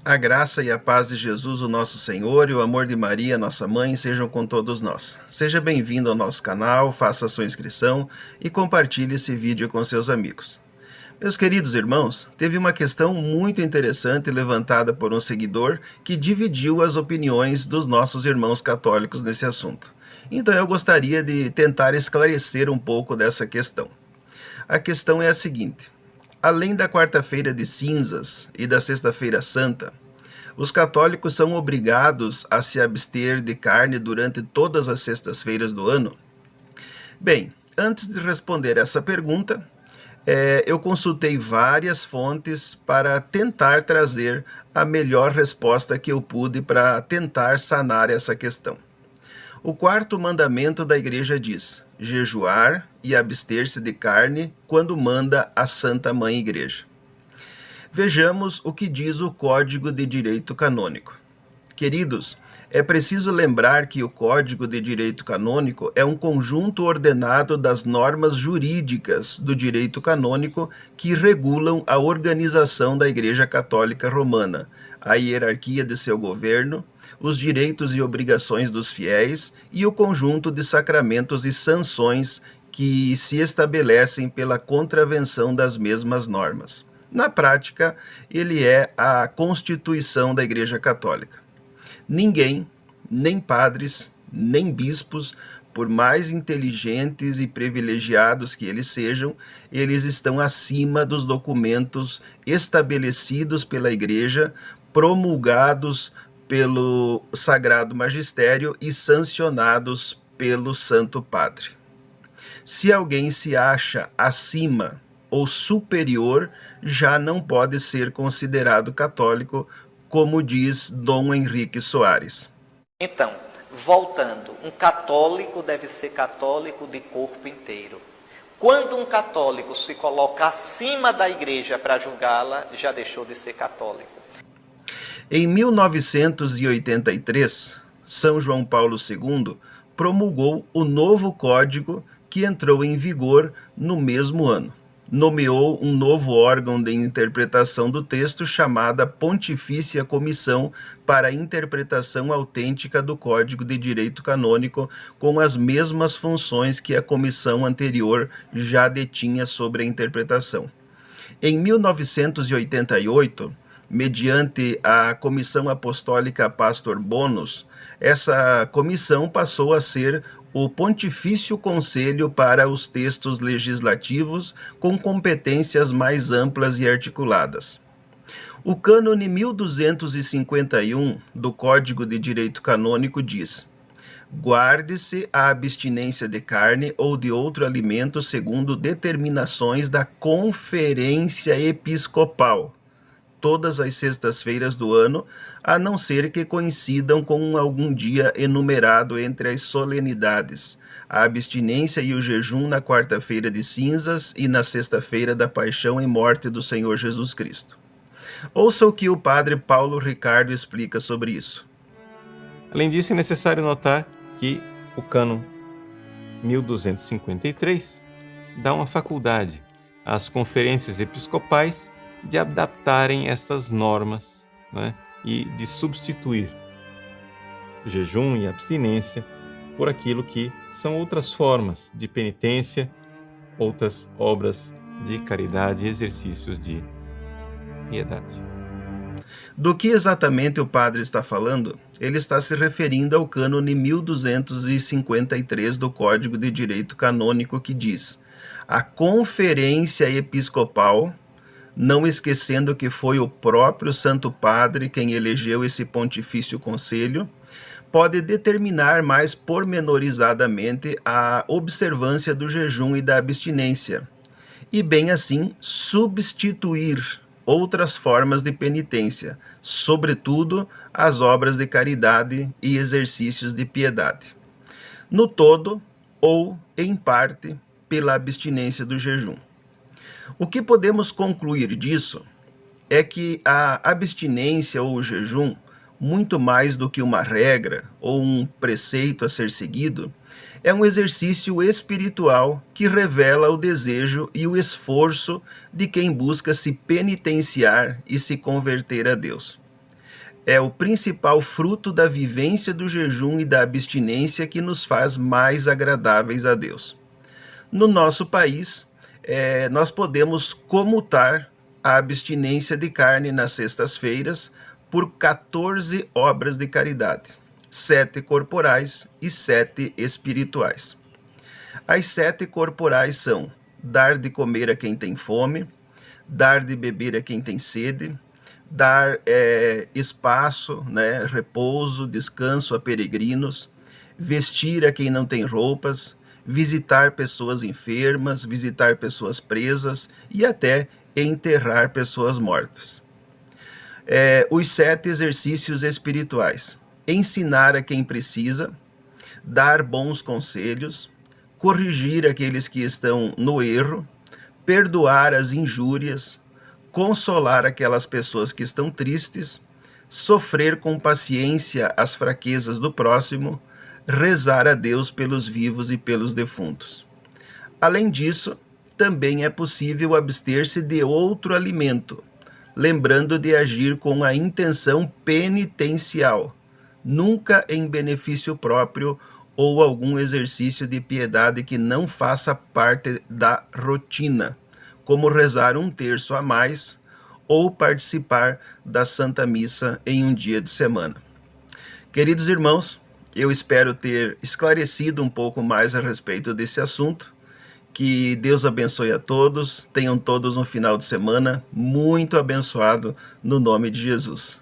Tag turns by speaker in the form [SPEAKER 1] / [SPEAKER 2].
[SPEAKER 1] A graça e a paz de Jesus, o nosso Senhor, e o amor de Maria, nossa mãe, sejam com todos nós. Seja bem-vindo ao nosso canal, faça a sua inscrição e compartilhe esse vídeo com seus amigos. Meus queridos irmãos, teve uma questão muito interessante levantada por um seguidor que dividiu as opiniões dos nossos irmãos católicos nesse assunto. Então eu gostaria de tentar esclarecer um pouco dessa questão. A questão é a seguinte: além da quarta-feira de cinzas e da sexta-feira santa, os católicos são obrigados a se abster de carne durante todas as sextas-feiras do ano? Bem, antes de responder essa pergunta, eu consultei várias fontes para tentar trazer a melhor resposta que eu pude para tentar sanar essa questão. O quarto mandamento da Igreja diz: jejuar e abster-se de carne quando manda a Santa Mãe Igreja. Vejamos o que diz o Código de Direito Canônico. Queridos, é preciso lembrar que o Código de Direito Canônico é um conjunto ordenado das normas jurídicas do direito canônico que regulam a organização da Igreja Católica Romana, a hierarquia de seu governo, os direitos e obrigações dos fiéis e o conjunto de sacramentos e sanções que se estabelecem pela contravenção das mesmas normas. Na prática, ele é a Constituição da Igreja Católica. Ninguém, nem padres, nem bispos, por mais inteligentes e privilegiados que eles sejam, eles estão acima dos documentos estabelecidos pela Igreja, promulgados pelo Sagrado Magistério e sancionados pelo Santo Padre. Se alguém se acha acima ou superior, já não pode ser considerado católico, como diz Dom Henrique Soares.
[SPEAKER 2] Então, voltando, um católico deve ser católico de corpo inteiro. Quando um católico se coloca acima da igreja para julgá-la, já deixou de ser católico.
[SPEAKER 1] Em 1983, São João Paulo II promulgou o novo código que entrou em vigor no mesmo ano. Nomeou um novo órgão de interpretação do texto chamada Pontifícia Comissão para a Interpretação Autêntica do Código de Direito Canônico, com as mesmas funções que a comissão anterior já detinha sobre a interpretação. Em 1988, mediante a Comissão Apostólica Pastor Bonus, essa comissão passou a ser o Pontifício Conselho para os Textos Legislativos, com competências mais amplas e articuladas. O cânone 1251 do Código de Direito Canônico diz: guarde-se a abstinência de carne ou de outro alimento segundo determinações da Conferência Episcopal, todas as sextas-feiras do ano, a não ser que coincidam com algum dia enumerado entre as solenidades, a abstinência e o jejum na quarta-feira de cinzas e na sexta-feira da paixão e morte do Senhor Jesus Cristo. Ouça o que o padre Paulo Ricardo explica sobre isso.
[SPEAKER 3] Além disso, é necessário notar que o cânon 1253 dá uma faculdade às conferências episcopais de adaptarem essas normas, né, e de substituir o jejum e a abstinência por aquilo que são outras formas de penitência, outras obras de caridade e exercícios de piedade.
[SPEAKER 1] Do que exatamente o padre está falando? Ele está se referindo ao cânone 1253 do Código de Direito Canônico, que diz: a Conferência Episcopal, não esquecendo que foi o próprio Santo Padre quem elegeu esse Pontifício Conselho, pode determinar mais pormenorizadamente a observância do jejum e da abstinência, e bem assim substituir outras formas de penitência, sobretudo as obras de caridade e exercícios de piedade. No todo, ou em parte, pela abstinência do jejum. O que podemos concluir disso é que a abstinência ou o jejum, muito mais do que uma regra ou um preceito a ser seguido, é um exercício espiritual que revela o desejo e o esforço de quem busca se penitenciar e se converter a Deus. é o principal fruto da vivência do jejum e da abstinência que nos faz mais agradáveis a Deus. No nosso país, nós podemos comutar a abstinência de carne nas sextas-feiras por 14 obras de caridade, 7 corporais e 7 espirituais. As 7 corporais são dar de comer a quem tem fome, dar de beber a quem tem sede, dar espaço, repouso, descanso a peregrinos, vestir a quem não tem roupas, visitar pessoas enfermas, visitar pessoas presas e até enterrar pessoas mortas. Os 7 exercícios espirituais: ensinar a quem precisa, dar bons conselhos, corrigir aqueles que estão no erro, perdoar as injúrias, consolar aquelas pessoas que estão tristes, sofrer com paciência as fraquezas do próximo, rezar a Deus pelos vivos e pelos defuntos. Além disso, também é possível abster-se de outro alimento, lembrando de agir com a intenção penitencial, nunca em benefício próprio ou algum exercício de piedade que não faça parte da rotina, como rezar 1/3 a mais ou participar da Santa Missa em um dia de semana. Queridos irmãos, eu espero ter esclarecido um pouco mais a respeito desse assunto. Que Deus abençoe a todos, tenham todos um final de semana muito abençoado no nome de Jesus.